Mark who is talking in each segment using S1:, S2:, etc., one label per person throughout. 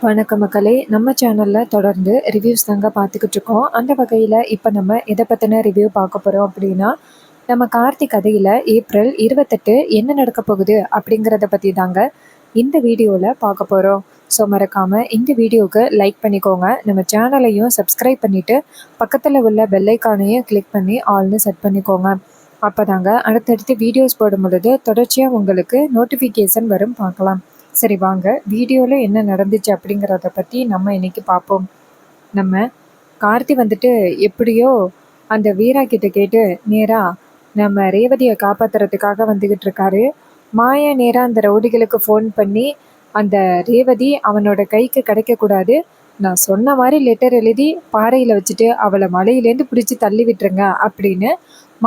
S1: வணக்கம் மக்களே! நம்ம சேனல்ல தொடர்ந்து ரிவ்யூஸ் தாங்க பார்த்துக்கிட்டு இருக்கோம். அந்த வகையில இப்ப நம்ம எத பத்தின ரிவ்யூ பார்க்க போறோம் அப்படின்னா, நம்ம கார்த்தி கதையில ஏப்ரல் 28 என்ன நடக்க போகுது அப்படிங்கிறத பத்தி தாங்க இந்த வீடியோல பார்க்க போறோம். ஸோ மறக்காம இந்த வீடியோவுக்கு லைக் பண்ணிக்கோங்க. நம்ம சேனலையும் சப்ஸ்கிரைப் பண்ணிட்டு, பக்கத்துல உள்ள பெல் ஐகானையும் கிளிக் பண்ணி ஆல்னு செட் பண்ணிக்கோங்க. அப்பதாங்க அடுத்தடுத்து வீடியோஸ் போடும் பொழுது தொடர்ச்சியா உங்களுக்கு நோட்டிஃபிகேஷன் வரும் பார்க்கலாம். சரி வாங்க, வீடியோல என்ன நடந்துச்சு அப்படிங்கிறத பத்தி நம்ம இன்னைக்கு பார்ப்போம். நம்ம கார்த்தி வந்துட்டு எப்படியோ அந்த வீரா கிட்ட கேட்டு நேரா நம்ம ரேவதியை காப்பாத்துறதுக்காக வந்துகிட்டு இருக்காரு. மாயா நேரா அந்த ரவுடிகளுக்கு ஃபோன் பண்ணி அந்த ரேவதி அவனோட கைக்கு கிடைக்கக்கூடாது, நான் சொன்ன மாதிரி லெட்டர் எழுதி பாறையில் வச்சுட்டு அவளை மலையிலேருந்து பிடிச்சி தள்ளி விட்டுருங்க அப்படின்னு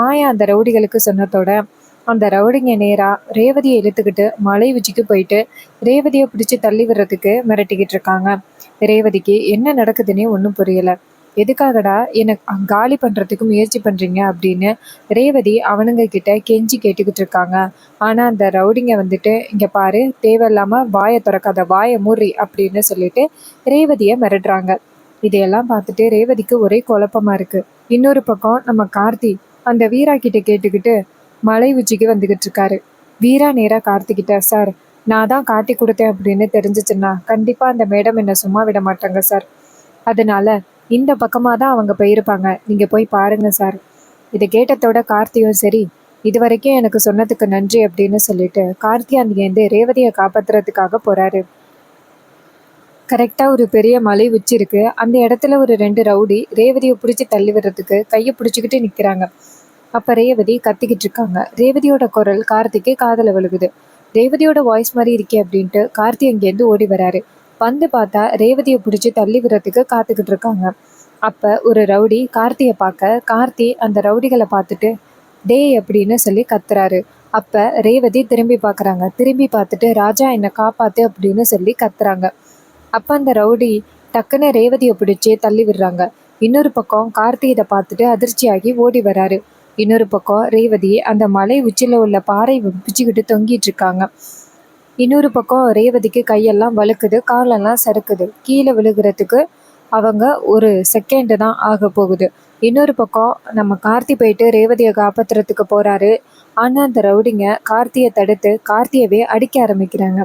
S1: மாயா அந்த ரவுடிகளுக்கு சொன்னதோட அந்த ரவுடிங்க நேரா ரேவதியை இழுத்துக்கிட்டு மலை உச்சிக்கு போயிட்டு ரேவதியை பிடிச்சி தள்ளி விடுறதுக்கு மிரட்டிக்கிட்டு இருக்காங்க. ரேவதிக்கு என்ன நடக்குதுன்னே ஒன்றும் புரியல. எதுக்காகடா என்னை காலி பண்ணுறதுக்கு முயற்சி பண்ணுறீங்க அப்படின்னு ரேவதி அவனுங்க கிட்ட கெஞ்சி கேட்டுக்கிட்டு இருக்காங்க. ஆனால் அந்த ரவுடிங்க வந்துட்டு இங்கே பாரு, தேவையில்லாமல் வாயை திறக்காத, வாயை மூறி அப்படின்னு சொல்லிட்டு ரேவதியை மிரட்டுறாங்க. இதையெல்லாம் பார்த்துட்டு ரேவதிக்கு ஒரே குழப்பமா இருக்கு. இன்னொரு பக்கம் நம்ம கார்த்தி அந்த வீரா கிட்ட கேட்டுக்கிட்டு மலை உச்சிக்கு வந்துகிட்டு இருக்காரு. வீரா நேரா கார்த்திகிட்ட, சார் நான் தான் காட்டி கொடுத்தேன் அப்படின்னு தெரிஞ்சிச்சுன்னா கண்டிப்பா அந்த மேடம் என்னை சும்மா விட மாட்டாங்க சார். அதனால இந்த பக்கமாக தான் அவங்க போயிருப்பாங்க, நீங்க போய் பாருங்க சார். இதை கேட்டதோட கார்த்தியும் சரி, இது வரைக்கும் எனக்கு சொன்னதுக்கு நன்றி அப்படின்னு சொல்லிட்டு கார்த்தி அங்கேருந்து ரேவதியை காப்பாத்துறதுக்காக போறாரு. கரெக்டாக ஒரு பெரிய மலை உச்சி இருக்கு. அந்த இடத்துல ஒரு 2 ரவுடி ரேவதியை பிடிச்சி தள்ளி விடுறதுக்கு கையை பிடிச்சிக்கிட்டு நிற்கிறாங்க. அப்போ ரேவதி கத்திக்கிட்டு இருக்காங்க. ரேவதியோட குரல் கார்த்திக்கு காதில் விழுகுது. ரேவதியோட வாய்ஸ் மாதிரி இருக்கே அப்படின்ட்டு கார்த்தி அங்கேருந்து ஓடி வராரு. வந்து பார்த்தா ரேவதியை பிடிச்சி தள்ளி விடுறதுக்கு காத்துக்கிட்டு இருக்காங்க. அப்போ ஒரு ரவுடி கார்த்தியை பார்க்க கார்த்தி அந்த ரவுடிகளை பார்த்துட்டு டேய் அப்படின்னு சொல்லி கத்துறாரு. அப்போ ரேவதி திரும்பி பார்க்குறாங்க. திரும்பி பார்த்துட்டு ராஜா என்னை காப்பாத்து அப்படின்னு சொல்லி கத்துறாங்க. அப்போ அந்த ரவுடி டக்குன்னு ரேவதியை பிடிச்சி தள்ளி விடுறாங்க. இன்னொரு பக்கம் கார்த்தி இதை பார்த்துட்டு அதிர்ச்சியாகி ஓடி வராரு. இன்னொரு பக்கம் ரேவதி அந்த மலை உச்சியில் உள்ள பாறை பிடிச்சிக்கிட்டு தொங்கிட்டு இருக்காங்க. இன்னொரு பக்கம் ரேவதிக்கு கையெல்லாம் வழுக்குது, காலெல்லாம் சறுக்குது. கீழே விழுகிறதுக்கு அவங்க ஒரு செகண்டு தான் ஆக போகுது. இன்னொரு பக்கம் நம்ம கார்த்தி போயிட்டு ரேவதியை காப்பாற்றுறதுக்கு போகிறாரு. ஆனால் அந்த ரவுடிங்க கார்த்தியை தடுத்து கார்த்தியவே அடிக்க ஆரம்பிக்கிறாங்க.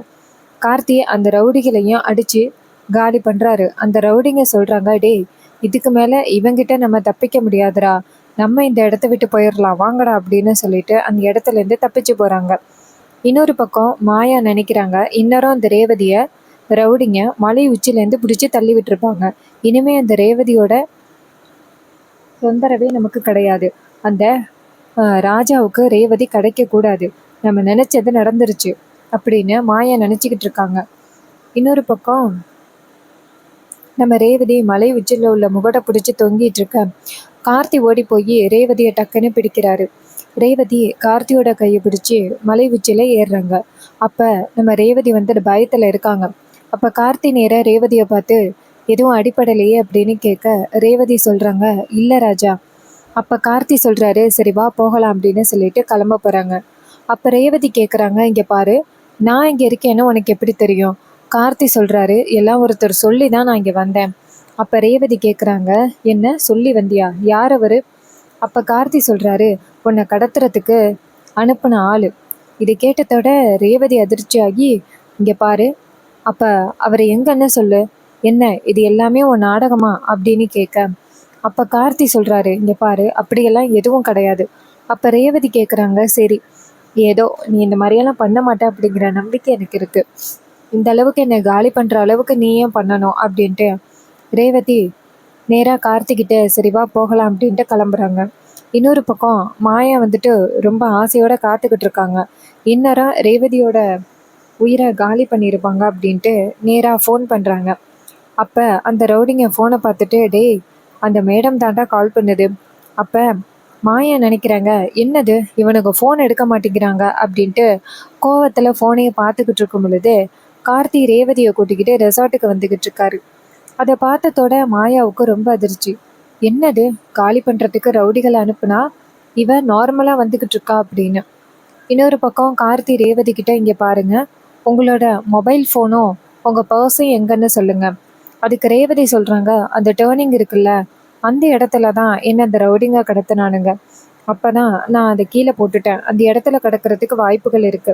S1: கார்த்தி அந்த ரவுடிகளையும் அடித்து காலி பண்ணுறாரு. அந்த ரவுடிங்க சொல்கிறாங்க, டேய் இதுக்கு மேலே இவங்கிட்ட நம்ம தப்பிக்க முடியாதுடா, நம்ம இந்த இடத்த விட்டு போயிடலாம் வாங்கடா அப்படின்னு சொல்லிட்டு அந்த இடத்துலேருந்து தப்பிச்சு போகிறாங்க. இன்னொரு பக்கம் மாயா நினைக்கிறாங்க, இன்னரும் அந்த ரேவதியை ரவுடிங்க மலை உச்சிலேருந்து பிடிச்சி தள்ளி விட்டுருப்பாங்க. இனிமே அந்த ரேவதியோட தொந்தரவே நமக்கு கிடையாது. அந்த ராஜாவுக்கு ரேவதி கிடைக்கக்கூடாது. நம்ம நினச்சது நடந்துருச்சு அப்படின்னு மாயா நினச்சிக்கிட்டு இருக்காங்க. இன்னொரு பக்கம் நம்ம ரேவதி மலை உச்சியில் உள்ள முகடை பிடிச்சி தொங்கிட்டு இருக்க கார்த்தி ஓடி போய் ரேவதியை டக்குன்னு பிடிக்கிறாரு. ரேவதி கார்த்தியோட கையை பிடிச்சி மலை உச்சியில் ஏறுறாங்க. அப்போ நம்ம ரேவதி வந்துட்டு பயத்தில் இருக்காங்க. அப்போ கார்த்தி நேராக ரேவதியை பார்த்து எதுவும் அடிப்படலையே அப்படின்னு கேட்க ரேவதி சொல்கிறாங்க, இல்லை ராஜா. அப்போ கார்த்தி சொல்கிறாரு, சரி வா போகலாம் அப்படின்னு சொல்லிட்டு கிளம்ப போகிறாங்க. அப்போ ரேவதி கேட்குறாங்க, இங்கே பாரு, நான் இங்கே இருக்கேன்னு உனக்கு எப்படி தெரியும்? கார்த்தி சொல்கிறாரு, எல்லாம் ஒருத்தர் சொல்லி தான் நான் இங்கே வந்தேன். அப்போ ரேவதி கேட்குறாங்க, என்ன சொல்லி வந்தியா? யார் அவர்? அப்போ கார்த்தி சொல்கிறாரு, உன்னை கடத்துறதுக்கு அனுப்பின ஆள். இதை கேட்டதோட ரேவதி அதிர்ச்சியாகி, இங்கே பாரு, அப்போ அவரை எங்கன்னு சொல்லு, என்ன இது எல்லாமே உன் நாடகமா அப்படின்னு கேட்க அப்போ கார்த்தி சொல்கிறாரு, இங்கே பாரு, அப்படியெல்லாம் எதுவும் கிடையாது. அப்போ ரேவதி கேட்குறாங்க, சரி ஏதோ நீ இந்த மாதிரியெல்லாம் பண்ண மாட்டே அப்படிங்கிற நம்பிக்கை எனக்கு இருக்குது. இந்த அளவுக்கு என்னை காலி பண்ணுற அளவுக்கு நீ ஏன் பண்ணணும் அப்படின்ட்டு ரேவதி நேராக கார்த்திக்கிட்ட சரி வா போகலாம் அப்படின்ட்டு கிளம்புறாங்க. இன்னொரு பக்கம் மாயா வந்துட்டு ரொம்ப ஆசையோடு காத்துக்கிட்டு இருக்காங்க. இன்னரம் ரேவதியோட உயிரை காலி பண்ணியிருப்பாங்க அப்படின்ட்டு நேராக ஃபோன் பண்ணுறாங்க. அப்போ அந்த ரவுடிங்க ஃபோனை பார்த்துட்டு, டேய் அந்த மேடம் தாண்டா கால் பண்ணுது. அப்போ மாயா நினைக்கிறாங்க, என்னது இவனுக்கு ஃபோன் எடுக்க மாட்டேங்கிறாங்க அப்படின்ட்டு கோவத்தில் ஃபோனையை பார்த்துக்கிட்டு இருக்கும் பொழுது கார்த்தி ரேவதியை கூட்டிக்கிட்டு ரெசார்ட்டுக்கு வந்துக்கிட்டு இருக்காரு. அதை பார்த்ததோட மாயாவுக்கு ரொம்ப அதிர்ச்சி. என்னது காலி பண்ணுறதுக்கு ரவுடிகளை அனுப்புனா இவன் நார்மலாக வந்துக்கிட்டு இருக்கா அப்படின்னு. இன்னொரு பக்கம் கார்த்தி ரேவதி கிட்ட, இங்கே பாருங்க, உங்களோட மொபைல் ஃபோனும் உங்க பர்ஸும் எங்கன்னு சொல்லுங்க. அதுக்கு ரேவதி சொல்றாங்க, அந்த டேர்னிங் இருக்குல்ல, அந்த இடத்துல தான் என்ன அந்த ரவுடிங்க கடத்தினானுங்க. அப்பதான் நான் அதை கீழே போட்டுட்டேன். அந்த இடத்துல கிடக்கிறதுக்கு வாய்ப்புகள் இருக்கு.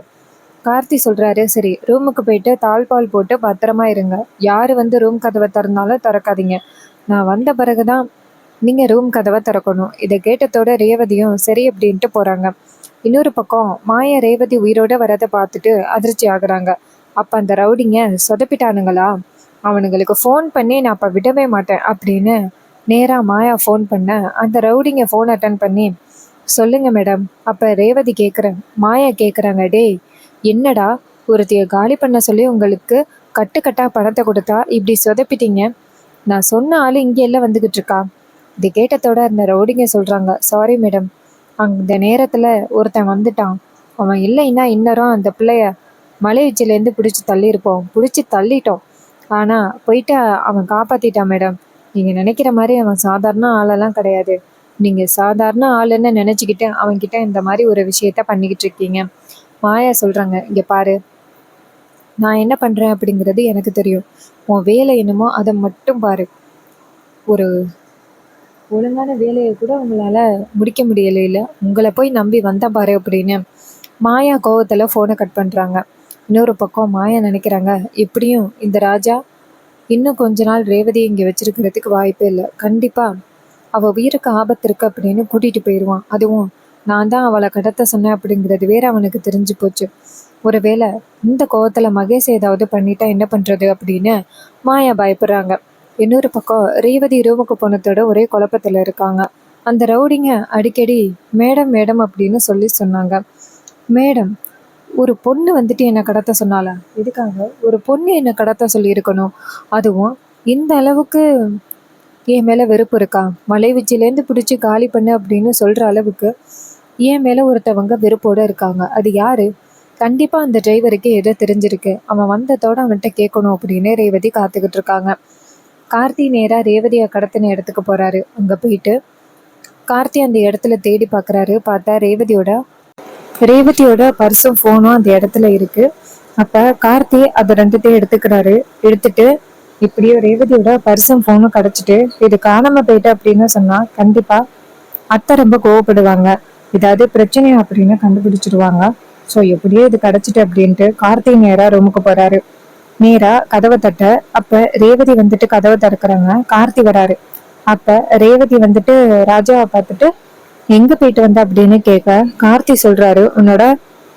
S1: கார்த்தி சொல்றாரு, சரி ரூமுக்கு போயிட்டு தாழ்பால் போட்டு பத்திரமா இருங்க. யாரு வந்து ரூம் கதவை திறந்தாலும் திறக்காதீங்க. நான் வந்த பிறகுதான் நீங்க ரூம் கதவை திறக்கணும். இதை கேட்டதோட ரேவதியும் சரி அப்படின்ட்டு போறாங்க. இன்னொரு பக்கம் மாயா ரேவதி உயிரோட வரதை பார்த்துட்டு அதிர்ச்சி ஆகுறாங்க. அப்ப அந்த ரவுடிங்க சொதப்பிட்டானுங்களா? அவனுங்களுக்கு ஃபோன் பண்ணி நான் அப்ப விடவே மாட்டேன் அப்படின்னு நேரா மாயா ஃபோன் பண்ண அந்த ரவுடிங்க ஃபோன் அட்டன் பண்ணி, சொல்லுங்க மேடம். அப்ப ரேவதி கேட்குறேன். மாயா கேட்குறாங்க, டேய் என்னடா ஒருத்தைய காலி பண்ண சொல்லி உங்களுக்கு கட்டுக்கட்டா பணத்தை கொடுத்தா இப்படி சொதப்பிட்டீங்க? நான் சொன்ன ஆளு இங்கே எல்லாம் வந்துகிட்டு இருக்கா? இது கேட்டதோட அந்த ரவுடிங்க சொல்றாங்க, சாரி மேடம், அந்த நேரத்துல ஒருத்தன் வந்துட்டான். அவன் இல்லைன்னா இன்னரும் அந்த பிள்ளைய மலை உச்சிலேருந்து பிடிச்சி தள்ளிட்டோம். ஆனா போயிட்டு அவன் காப்பாத்திட்டான் மேடம். நீங்க நினைக்கிற மாதிரி அவன் சாதாரண ஆளெல்லாம் கிடையாது. நீங்க சாதாரண ஆளுன்னு நினைச்சுக்கிட்டு அவன்கிட்ட இந்த மாதிரி ஒரு விஷயத்த பண்ணிக்கிட்டு இருக்கீங்க. மாயா சொல்றாங்க, இங்க பாரு, நான் என்ன பண்றேன் அப்படிங்கிறது எனக்கு தெரியும். உன் வேலை என்னமோ அதை மட்டும் பாரு. ஒரு ஒழுங்கான வேலையை கூட உங்களால முடிக்க முடியல. உங்களை போய் நம்பி வந்த பாரு அப்படின்னு மாயா கோவத்துல ஃபோனை கட் பண்றாங்க. இன்னொரு பக்கம் மாயா நினைக்கிறாங்க, எப்படியும் இந்த ராஜா இன்னும் கொஞ்ச நாள் ரேவதியை இங்கே வச்சிருக்கிறதுக்கு வாய்ப்பே இல்லை. கண்டிப்பா அவள் உயிருக்கு ஆபத்து இருக்கு அப்படின்னு கூட்டிட்டு போயிடுவான். அதுவும் நான் தான் அவளை கடத்த சொன்னேன் அப்படிங்கிறது வேற அவனுக்கு தெரிஞ்சு போச்சு. ஒருவேளை இந்த கோவத்துல மகேஷ் ஏதாவது பண்ணிட்டா என்ன பண்றது அப்படின்னு மாயா பயப்படுறாங்க. இன்னொரு பக்கம் ரேவதி ரூமுக்கு போனதோட ஒரே குழப்பத்துல இருக்காங்க. அந்த ரவுடிங்க அடிக்கடி மேடம் மேடம் அப்படின்னு சொன்னாங்க. மேடம், ஒரு பொண்ணு வந்துட்டு என்னை கடத்த சொன்னால, எதுக்காக ஒரு பொண்ணு என்னை கடத்த சொல்லியிருக்கணும்? அதுவும் இந்த அளவுக்கு என் மேலே வெறுப்பு இருக்கா? மலை உச்சிலேருந்து பிடிச்சி காலி பண்ணு அப்படின்னு சொல்கிற அளவுக்கு என் மேலே ஒருத்தவங்க வெறுப்போடு இருக்காங்க. அது யாரு? கண்டிப்பாக அந்த டிரைவருக்கு ஏதோ தெரிஞ்சிருக்கு. அவன் வந்ததோட அவன்கிட்ட கேட்கணும் அப்படின்னு ரேவதி காத்துக்கிட்டு இருக்காங்க. கார்த்தி நேராக ரேவதியை கடத்தின இடத்துக்கு போகிறாரு. அங்கே போயிட்டு கார்த்தி அந்த இடத்துல தேடி பார்க்குறாரு. பார்த்தா ரேவதியோட பர்ஸும் ஃபோனும் அந்த இடத்துல இருக்கு. அப்ப கார்த்தி அதை ரெண்டுத்தையும் எடுத்துட்டு இப்படியோ ரேவதியோட பர்ஸும் ஃபோனும் கிடைச்சிட்டு இது காணாம போயிட்டு அப்படின்னு சொன்னா கண்டிப்பா அத்தை ரொம்ப கோவப்படுவாங்க. ஏதாவது பிரச்சனை அப்படின்னு கண்டுபிடிச்சிருவாங்க. ஸோ எப்படியோ இது கிடைச்சிட்டு அப்படின்ட்டு கார்த்தி நேரா ரூமுக்கு போறாரு. நேரா கதவை தட்ட. அப்ப ரேவதி வந்துட்டு கதவை திறக்கிறாங்க. கார்த்தி வராரு. அப்ப ரேவதி வந்துட்டு ராஜாவை பார்த்துட்டு எங்க போயிட்டு வந்த அப்படின்னு கேட்க கார்த்தி சொல்றாரு, உன்னோட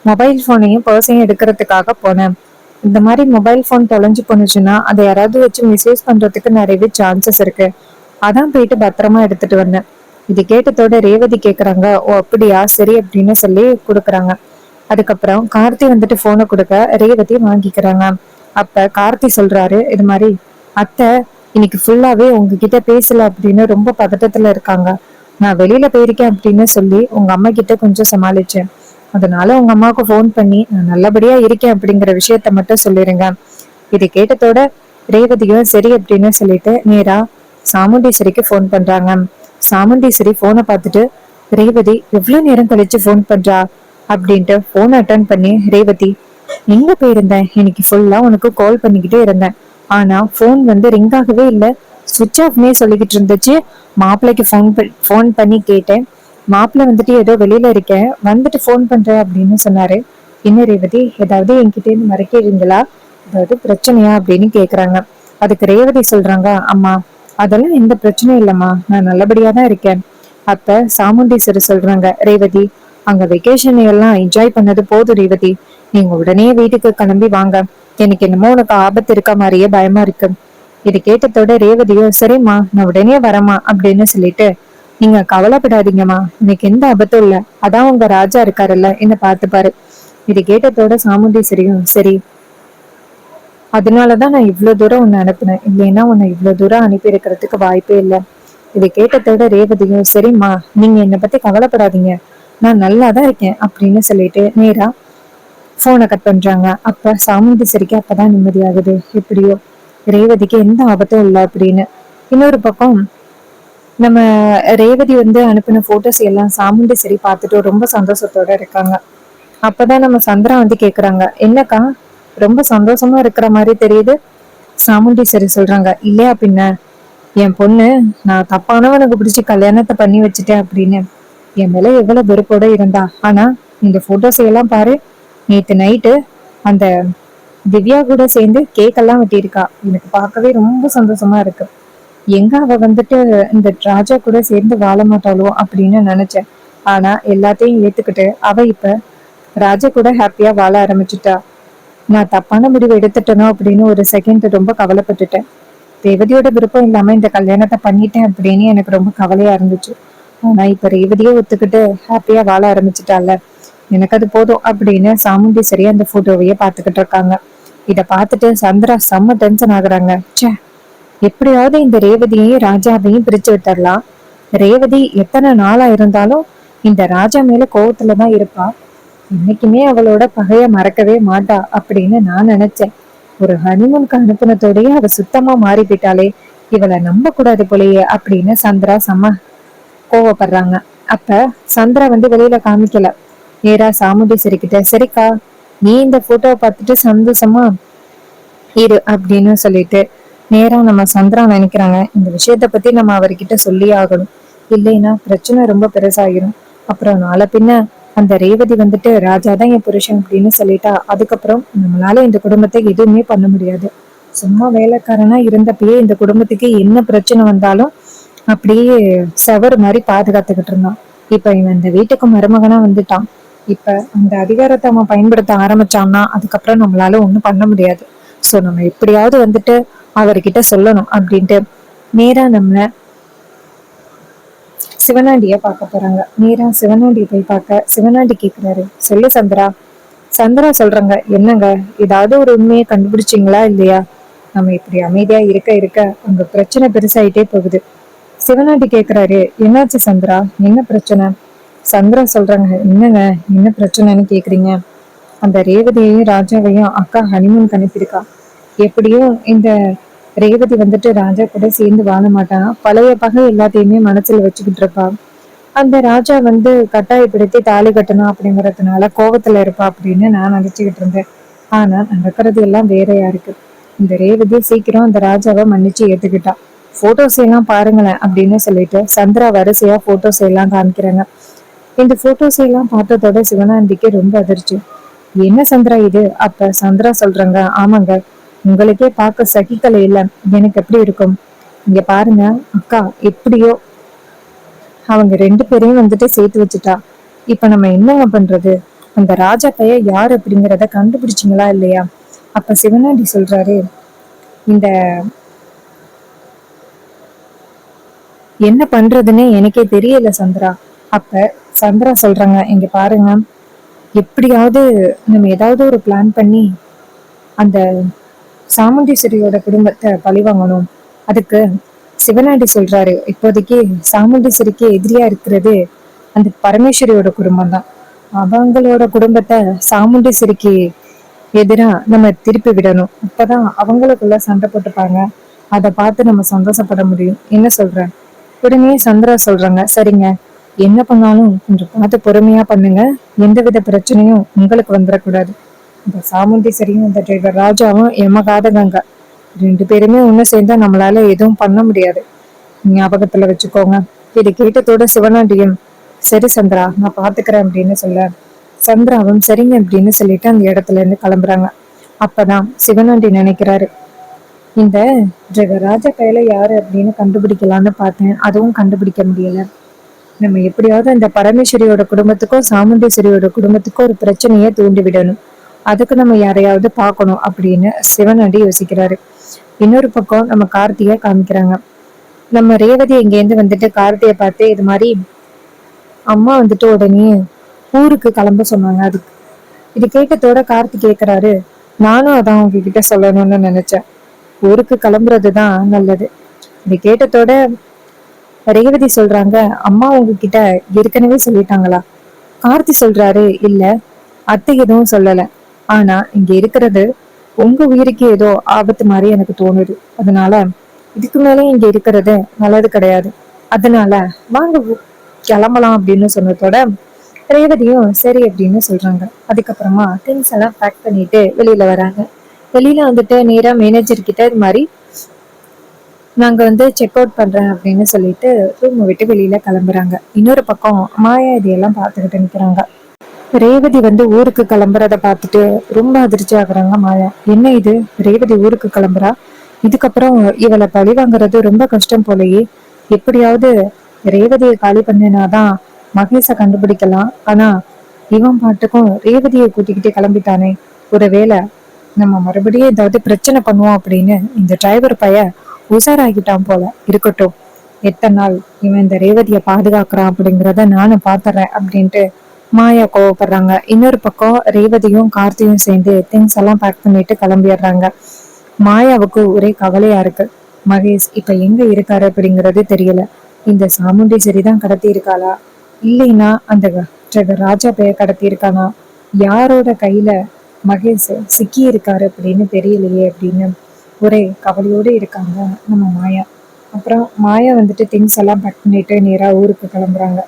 S1: மொபைல் போனையும் பர்ஸையும் எடுக்கிறதுக்காக போனேன். இந்த மாதிரி மொபைல் போன் தொலைஞ்சு போனுச்சுன்னா அதை யாராவது வச்சு மிஸ்யூஸ் பண்றதுக்கு நிறையவே சான்சஸ் இருக்கு. அதான் போயிட்டு பத்திரமா எடுத்துட்டு வந்தேன். இது கேட்டதோட ரேவதி கேக்குறாங்க, ஓ அப்படியா, சரி அப்படின்னு சொல்லி கொடுக்குறாங்க. அதுக்கப்புறம் கார்த்தி வந்துட்டு போனை கொடுக்க ரேவதி வாங்கிக்கிறாங்க. அப்ப கார்த்தி சொல்றாரு, இது மாதிரி அத்தை இன்னைக்கு ஃபுல்லாவே உங்ககிட்ட பேசல அப்படின்னு ரொம்ப பதட்டத்துல இருக்காங்க. நான் வெளியில போயிருக்கேன் அப்படின்னு சொல்லி உங்க அம்மா கிட்ட கொஞ்சம் சமாளிச்சேன். அதனால உங்க அம்மாவுக்கு ஃபோன் பண்ணி நான் நல்லபடியா இருக்கேன் அப்படிங்கிற விஷயத்த மட்டும் சொல்லிருங்க. இது கேட்டதோட ரேவதியும் சரி அப்படின்னு சொல்லிட்டு நேரா சாமுண்டீஸ்வரிக்கு ஃபோன் பண்றாங்க. சாமுண்டீஸ்வரி போனை பார்த்துட்டு, ரேவதி எவ்வளவு நேரம் கழிச்சு ஃபோன் பண்றா அப்படின்ட்டு போன் அட்டன் பண்ணி, ரேவதி எங்க போயிருந்தேன், இன்னைக்கு ஃபுல்லா உனக்கு கால் பண்ணிக்கிட்டே இருந்தேன். ஆனா போன் வந்து ரிங் ஆகவே இல்லை, சுவிட்ச் ஆஃப்னே சொல்லிக்கிட்டு இருந்துச்சு. மாப்பிள்ளைக்கு ஃபோன் பண்ணி கேட்டேன். மாப்பிள்ளை வந்துட்டு ஏதோ வெளியில இருக்கேன், வந்துட்டு ஃபோன் பண்றேன் அப்படின்னு சொன்னாரு. என்ன ரேவதி, ஏதாவது என்கிட்ட இருந்து மறைக்கிறீங்களா, ஏதாவது பிரச்சனையா அப்படின்னு கேக்குறாங்க. அதுக்கு ரேவதி சொல்றாங்க, அம்மா அதெல்லாம் எந்த பிரச்சனையும் இல்லம்மா, நான் நல்லபடியா தான் இருக்கேன். அப்ப சாமுண்டீஸ்வரி சொல்றாங்க, ரேவதி அங்க வெக்கேஷன் எல்லாம் என்ஜாய் பண்ணது போதும் ரேவதி, நீங்க உடனே வீட்டுக்கு கிளம்பி வாங்க. எனக்கு என்னமோ உனக்கு ஆபத்து இருக்க மாதிரியே பயமா இருக்கு. இது கேட்டதோட ரேவதியும் சரிம்மா நான் உடனே வரமா அப்படின்னு சொல்லிட்டு, நீங்க கவலைப்படாதீங்கம்மா, எனக்கு எந்த ஆபத்தும் இல்ல, அதான் உங்க ராஜா இருக்காருல்ல என்ன பார்த்துப்பாரு. இது கேட்டதோட சாமுண்டீஸ்வரியும் சரி, அதனாலதான் நான் இவ்வளவு தூரம் உன்னை அனுப்புனேன், இல்லைன்னா உன்னை இவ்வளவு தூரம் அனுப்பி இருக்கிறதுக்கு வாய்ப்பே இல்லை. இது கேட்டதோட ரேவதியும் சரிம்மா நீங்க என்னை பத்தி கவலைப்படாதீங்க, நான் நல்லாதான் இருக்கேன் அப்படின்னு சொல்லிட்டு நேரா போனை கட் பண்றாங்க. அப்ப சாமுண்டீஸ்வரிக்கு அப்பதான் நிம்மதியாகுது. எப்படியோ ரேவதிக்கு எந்த ஆபத்தும் இல்லை அப்படின்னு. இன்னொரு பக்கம் நம்ம ரேவதி வந்து அனுப்பின போட்டோஸ் எல்லாம் சாமுண்டீஸ்வரி பார்த்துட்டு ரொம்ப சந்தோஷத்தோட இருக்காங்க. அப்பதான் நம்ம சந்திரா வந்து கேக்குறாங்க, என்னக்கா ரொம்ப சந்தோஷமா இருக்கிற மாதிரி தெரியுது. சாமுண்டீஸ்வரி சொல்றாங்க, இல்லையா பின்ன என் பொண்ணு நான் தப்பானவனுக்கு பிடிச்சி கல்யாணத்தை பண்ணி வச்சுட்டேன் அப்படின்னு என் மேல எவ்வளவு வெறுப்போட இருந்தா. ஆனா இந்த போட்டோஸ் எல்லாம் பாரு, நேத்து நைட்டு அந்த திவ்யா கூட சேர்ந்து கேக் எல்லாம் வெட்டியிருக்கா. எனக்கு பார்க்கவே ரொம்ப சந்தோஷமா இருக்கு. எங்க அவ வந்துட்டு இந்த ராஜா கூட சேர்ந்து வாழ மாட்டாளோ அப்படின்னு நினைச்சேன். ஆனா எல்லாத்தையும் ஏத்துக்கிட்டு அவ இப்ப ராஜா கூட ஹாப்பியா வாழ ஆரம்பிச்சுட்டா. நான் தப்பான முடிவு எடுத்துட்டேனோ அப்படின்னு ஒரு செகண்ட் ரொம்ப கவலைப்பட்டுட்டேன். ரேவதியோட விருப்பம் இல்லாம இந்த கல்யாணத்தை பண்ணிட்டேன் அப்படின்னு எனக்கு ரொம்ப கவலையா இருந்துச்சு. ஆனா இப்ப ரேவதியே ஒத்துக்கிட்டு ஹாப்பியா வாழ ஆரம்பிச்சுட்டால, எனக்கு அது போதும் அப்படின்னு சாமுண்டீஸ்வரி அந்த போட்டோவையே பாத்துக்கிட்டு இருக்காங்க. இத பார்த்துட்டு சந்திரா செம்ம டென்ஷன் ஆகுறாங்க. ச்சே, எப்படியாவது இந்த ரேவதியையும் ராஜாவையும் பிரிச்சு விட்டுறலாம். ரேவதி எத்தனை நாளா இருந்தாலும் இந்த ராஜா மேல கோவத்துலதான் இருப்பா. இன்னைக்குமே அவளோட பகைய மறக்கவே மாட்டா அப்படின்னு நான் நினைச்சேன். ஒரு ஹனிமூனுக்கு அனுப்புனதோடய அவ சுத்தமா மாறி போயிட்டாளே, இவளை நம்ப கூடாது போலயே அப்படின்னு சந்திரா செம்ம கோவப்படுறாங்க. அப்ப சந்திரா வெளியில காமிக்கல, நேரா சாமுண்டீஸ்வரி கிட்ட, சரிக்கா நீ இந்த போட்டோவை பார்த்துட்டு சந்தோஷமா இரு அப்படின்னு சொல்லிட்டு நேரா நம்ம சந்திரா நினைக்கிறாங்க, இந்த விஷயத்த பத்தி நம்ம அவர்கிட்ட சொல்லி ஆகணும். இல்லைன்னா பிரச்சனை ரொம்ப பெருசாகிரும். அப்புறம் நாளை பின்ன அந்த ரேவதி ராஜாதான் என் புருஷன் அப்படின்னு சொல்லிட்டா, அதுக்கப்புறம் நம்மளால இந்த குடும்பத்தை எதுவுமே பண்ண முடியாது. சும்மா வேலைக்காரனா இருந்தப்பயே இந்த குடும்பத்துக்கு என்ன பிரச்சனை வந்தாலும் அப்படியே சவர் மாதிரி பாதுகாத்துக்கிட்டு இருந்தான். இப்ப இவன் இந்த வீட்டுக்கு மருமகனா வந்துட்டான். இப்ப அந்த அதிகாரத்தை அவன் பயன்படுத்த ஆரம்பிச்சான்னா அதுக்கப்புறம் நம்மளால ஒண்ணும் பண்ண முடியாது. சோ நம்ம எப்படியாவது அவர்கிட்ட சொல்லணும் அப்படின்ட்டு நேரா நம்ம சிவனாண்டிய பார்க்க போறாங்க. நேரா சிவனாண்டிய போய் பார்க்க சிவனாண்டி கேக்குறாரு, சொல்லு சந்திரா. சந்திரா சொல்றாங்க, என்னங்க ஏதாவது ஒரு உண்மையை கண்டுபிடிச்சிங்களா இல்லையா? நம்ம இப்படி அமைதியா இருக்க இருக்க உங்க பிரச்சனை பெருசாயிட்டே போகுது. சிவனாண்டி கேக்குறாரு, என்னாச்சு சந்திரா, என்ன பிரச்சனை? சந்திரா சொல்றாங்க, என்னங்க என்ன பிரச்சனைன்னு கேக்குறீங்க? அந்த ரேவதியையும் ராஜாவையும் அக்கா ஹனிமூன் அனுப்பியிருக்கா. எப்படியும் இந்த ரேவதி ராஜா கூட சேர்ந்து வாழ மாட்டானா, பழைய பகை எல்லாத்தையுமே மனசுல வச்சுக்கிட்டு இருப்பா. அந்த ராஜா கட்டாயப்படுத்தி தாலி கட்டணும் அப்படிங்கறதுனால கோவத்துல இருப்பா அப்படின்னு நான் நினைச்சுக்கிட்டு இருந்தேன். ஆனா நடக்கிறது எல்லாம் வேறையா இருக்கு. இந்த ரேவதி சீக்கிரம் அந்த ராஜாவை மன்னிச்சு ஏத்துக்கிட்டா. போட்டோஸ் எல்லாம் பாருங்களேன் அப்படின்னு சொல்லிட்டு சந்திரா வரிசையா போட்டோஸ் எல்லாம் காமிக்கிறாங்க. இந்த போட்டோஸ் எல்லாம் பார்த்ததோட சிவனாண்டிக்கு ரொம்ப அதிர்ச்சி. என்ன சந்திரா இது? அப்ப சந்திரா சொல்றாங்க, ஆமாங்க, உங்களுக்கே பார்க்க சகிக்கலை இல்ல, எனக்கு எப்படி இருக்கும்? இங்க பாருங்க அக்கா, எப்படியோ அவங்க ரெண்டு பேரையும் சேர்த்து வச்சுட்டா. இப்ப நம்ம என்னங்க பண்றது? அந்த ராஜா பையன் யாரு அப்படிங்கிறத கண்டுபிடிச்சிங்களா இல்லையா? அப்ப சிவனாண்டி சொல்றாரு, இந்த என்ன பண்றதுன்னே எனக்கே தெரியல சந்திரா. அப்ப சந்திரா சொல்றாங்க, இங்க பாருங்க, எப்படியாவது நம்ம ஏதாவது ஒரு பிளான் பண்ணி அந்த சாமுண்டீஸ்வரியோட குடும்பத்தை பழி வாங்கணும். அதுக்கு சிவனாண்டி சொல்றாரு, இப்போதைக்கு சாமுண்டீஸ்வரிக்கு எதிரியா இருக்கிறது அந்த பரமேஸ்வரியோட குடும்பம் தான். அவங்களோட குடும்பத்தை சாமுண்டீஸ்வரிக்கு எதிரா நம்ம திருப்பி விடணும். அப்பதான் அவங்களுக்குள்ள சண்டை போட்டுப்பாங்க. அதை பார்த்து நம்ம சந்தோஷப்பட முடியும். என்ன சொல்ற? உடனே சந்திரா சொல்றாங்க, சரிங்க, என்ன பண்ணாலும் கொஞ்சம் பார்த்து பொறுமையா பண்ணுங்க. எந்தவித பிரச்சனையும் உங்களுக்கு வந்துடக்கூடாது. இந்த சாமுண்டீஸ்வரியும் இந்த டிரைவர் ராஜாவும் எமகாதகங்க. ரெண்டு பேருமே ஒண்ணு சேர்ந்தா நம்மளால எதுவும் பண்ண முடியாது. ஞாபகத்துல வச்சுக்கோங்க. இது கேட்டதோட சிவனாண்டியும், சரி சந்திரா, நான் பாத்துக்கிறேன் அப்படின்னு சொல்ல சந்திராவும் சரிங்க அப்படின்னு சொல்லிட்டு அந்த இடத்துல இருந்து கிளம்புறாங்க. அப்பதான் சிவனாண்டி நினைக்கிறாரு, இந்த டிரைவர் ராஜா கையில யாரு அப்படின்னு கண்டுபிடிக்கலான்னு பார்த்தேன், அதுவும் கண்டுபிடிக்க முடியல. நம்ம எப்படியாவது அந்த பரமேஸ்வரியோட குடும்பத்துக்கோ சாமுண்டீஸ்வரியோட குடும்பத்துக்கோ ஒரு பிரச்சனையை தூண்டி விடணும். அதுக்கு நம்ம யாரையாவது பார்க்கணும் அப்படின்னு சிவனாண்டி யோசிக்கிறாரு. இன்னொரு பக்கம் நம்ம கார்த்திகை காமிக்கிறாங்க. நம்ம ரேவதி இங்கேருந்து கார்த்தியை பார்த்து, இது மாதிரி அம்மா உடனே ஊருக்கு கிளம்ப சொன்னாங்க. அதுக்கு இது கேட்டதோட கார்த்தி கேக்குறாரு, நானும் அதான் உங்ககிட்ட சொல்லணும்னு நினைச்சேன். ஊருக்கு கிளம்புறதுதான் நல்லது. இது கேட்டதோட ரேவதி சொல்றாங்க, அம்மா உங்ககிட்ட ஏற்கனவே சொல்லிட்டாங்களா? கார்த்தி சொல்றாரு, இல்ல, அத்தை எதுவும் சொல்லல. ஆனா இங்க இருக்கிறது உங்க உயிருக்கு ஏதோ ஆபத்து மாதிரி எனக்கு தோணுது. அதனால இதுக்கு மேலே இங்க இருக்கிறது நல்லது கிடையாது. அதனால வாங்க கிளம்பலாம் அப்படின்னு சொன்னதோட ரேவதியும் சரி அப்படின்னு சொல்றாங்க. அதுக்கப்புறமா திங்ஸ் எல்லாம் பேக் பண்ணிட்டு வெளியில வராங்க. வெளியில வந்துட்டு நேரா மேனேஜர் கிட்ட இது மாதிரி நாங்க வந்து செக் அவுட் பண்றேன் அப்படின்னு சொல்லிட்டு ரூம் விட்டு வெளியில கிளம்புறாங்க. இன்னொரு பக்கம் மாயா இதையெல்லாம் பார்த்துக்கிட்டு நிக்கிறாங்க. ரேவதி வந்து ஊருக்கு கிளம்புறத பார்த்துட்டு ரொம்ப அதிர்ச்சி ஆகுறாங்க மாயா. என்ன இது, ரேவதி ஊருக்கு கிளம்புறா, இதுக்கப்புறம் இவளை பழி வாங்குறது ரொம்ப கஷ்டம் போலயே. எப்படியாவது ரேவதியை காலி பண்ணினாதான் மகேஷை கண்டுபிடிக்கலாம். ஆனா இவன் பாட்டுக்கும் ரேவதியை கூட்டிக்கிட்டு கிளம்பிட்டானே, ஒருவேளை நம்ம மறுபடியும் ஏதாவது பிரச்சனை பண்ணுவோம் அப்படின்னு இந்த டிரைவர் பைய உஷாராகிட்டான் போல. இருக்கட்டும், எத்தனை நாள் இவன் இந்த ரேவதியை பாதுகாக்கிறான் அப்படிங்கிறத நானும் பாத்துறேன் அப்படின்ட்டு மாயா கோவப்படுறாங்க. இன்னொரு பக்கம் ரேவதியும் கார்த்தியும் சேர்ந்து திங்ஸ் எல்லாம் பேக் பண்ணிட்டு கிளம்பிடுறாங்க. மாயாவுக்கு ஒரே கவலையா இருக்கு. மகேஷ் இப்ப எங்க இருக்காரு அப்படிங்கறது தெரியல. இந்த சாமுண்டீஸ்வரி தான் கடத்தி இருக்காளா, இல்லைன்னா அந்த ராஜா பைய கடத்தி இருக்கானா, யாரோட கையில மகேஷ் சிக்கி இருக்காரு அப்படின்னு தெரியலையே அப்படின்னு ஒரே கவலையோடு இருக்காங்க நம்ம மாயா. அப்புறம் மாயா வந்துட்டு திங்ஸ் எல்லாம் பேக் பண்ணிட்டு நேரா ஊருக்கு கிளம்புறாங்க.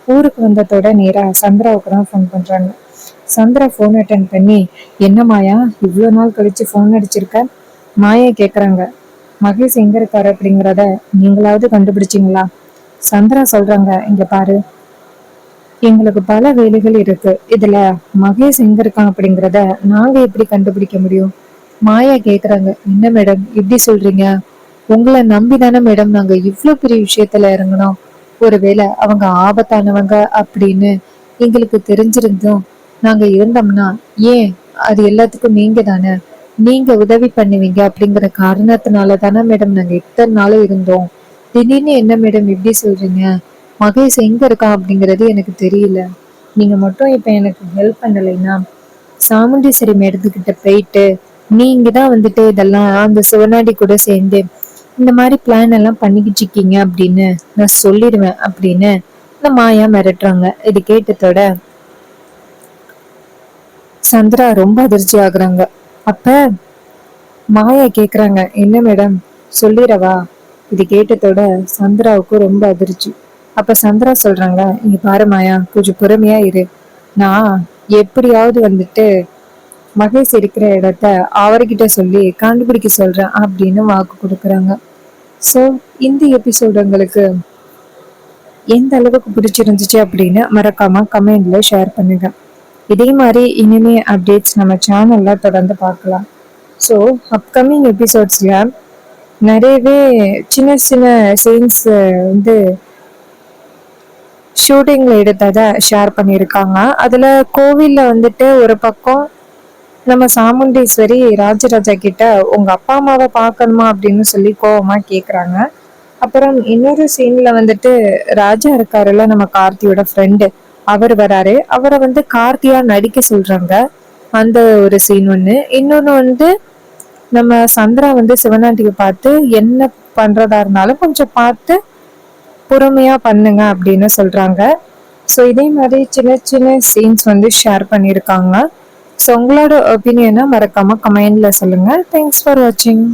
S1: ஊருக்கு வந்ததோட நேரா சந்திராவுக்கு தான் ஃபோன் பண்றாங்க. சந்திரா ஃபோன் அட்டன் பண்ணி, என்ன மாயா இவ்வளோ நாள் கழிச்சு ஃபோன் அடிச்சிருக்க? மாயா கேக்குறாங்க, மகேஷ் எங்க இருக்காரு அப்படிங்கிறத நீங்களாவது கண்டுபிடிச்சிங்களா? சந்திரா சொல்றாங்க, இங்க பாரு, எங்களுக்கு பல வேலைகள் இருக்கு, இதுல மகேஷ் எங்க இருக்கான் அப்படிங்கிறத நாங்க எப்படி கண்டுபிடிக்க முடியும்? மாயா கேக்குறாங்க, என்ன மேடம் இப்படி சொல்றீங்க? உங்களை நம்பி தானே மேடம் நாங்க இவ்வளவு பெரிய விஷயத்துல இறங்கணும். ஒருவேளை அவங்க ஆபத்தானவங்க அப்படின்னு எங்களுக்கு தெரிஞ்சிருந்தோம் நாங்க இருந்தோம்னா, ஏன் அது எல்லாத்துக்கும் நீங்க தானே, நீங்க உதவி பண்ணுவீங்க அப்படிங்கிற காரணத்தினால தானே மேடம் நாங்க இத்தனை நாளும் இருந்தோம். திடீர்னு என்ன மேடம் இப்படி சொல்றீங்க? மகேஷ் எங்க இருக்கான் அப்படிங்கிறது எனக்கு தெரியல. நீங்க மட்டும் இப்ப எனக்கு ஹெல்ப் பண்ணலைன்னா சாமுண்டீஸ்வரி மேடத்துக்கிட்ட போயிட்டு நீங்க தான் வந்துட்டு இதெல்லாம் அந்த சிவனாடி கூட சேர்ந்து இந்த மாதிரி பிளான் எல்லாம் பண்ணிக்கிட்டு இருக்கீங்க அப்படின்னு நான் சொல்லிடுவேன் அப்படின்னு இந்த மாயா மிரட்டுறாங்க. இது கேட்டதோட சந்திரா ரொம்ப அதிர்ச்சி ஆகுறாங்க. அப்ப மாயா கேக்குறாங்க, என்ன மேடம் சொல்லிடவா? இது கேட்டதோட சந்திராவுக்கு ரொம்ப அதிர்ச்சி. அப்ப சந்திரா சொல்றாங்க, இங்க பாரு மாயா, கொஞ்சம் பொறுமையா இரு. நான் எப்படியாவது வந்துட்டு மகேஷ் இருக்கிற இடத்த அவர்கிட்ட சொல்லி கண்டுபிடிக்க சொல்றேன் அப்படின்னு வாக்கு கொடுக்குறாங்க. ஸோ இந்த எபிசோடு உங்களுக்கு எந்த அளவுக்கு பிடிச்சிருந்துச்சு அப்படின்னு மறக்காம கமெண்ட்ல ஷேர் பண்ணுங்க. இதே மாதிரி இனிமே அப்டேட்ஸ் நம்ம சேனல்ல தொடர்ந்து பார்க்கலாம். ஸோ அப்கமிங் எபிசோட்ஸ்ல நிறையவே சின்ன சின்ன சீன்ஸ் வந்து ஷூட்டிங்ல எடுத்ததை ஷேர் பண்ணியிருக்காங்க. அதுல கோவில்ல வந்துட்டு ஒரு பக்கம் நம்ம சாமுண்டீஸ்வரி ராஜராஜா கிட்ட உங்க அப்பா அம்மாவை பார்க்கணுமா அப்படின்னு சொல்லி கோவமா கேக்குறாங்க. அப்புறம் இன்னொரு சீன்ல வந்துட்டு ராஜா இருக்காருல்ல, நம்ம கார்த்தியோட ஃப்ரெண்டு, அவர் வராரு. அவரை வந்து கார்த்தியா நடிக்க சொல்றாங்க. அந்த ஒரு சீன் ஒண்ணு. இன்னொன்னு வந்து நம்ம சந்திரா வந்து சிவனாண்டியை பார்த்து என்ன பண்றதா இருந்தாலும் கொஞ்சம் பார்த்து பொறுமையா பண்ணுங்க அப்படின்னு சொல்றாங்க. ஸோ இதே மாதிரி சின்ன சின்ன சீன்ஸ் வந்து ஷேர் பண்ணியிருக்காங்க. ஸோ உங்களோட ஒப்பீனியனை மறக்காம கமெண்ட்ல சொல்லுங்க. தேங்க்ஸ் ஃபார் வாட்சிங்.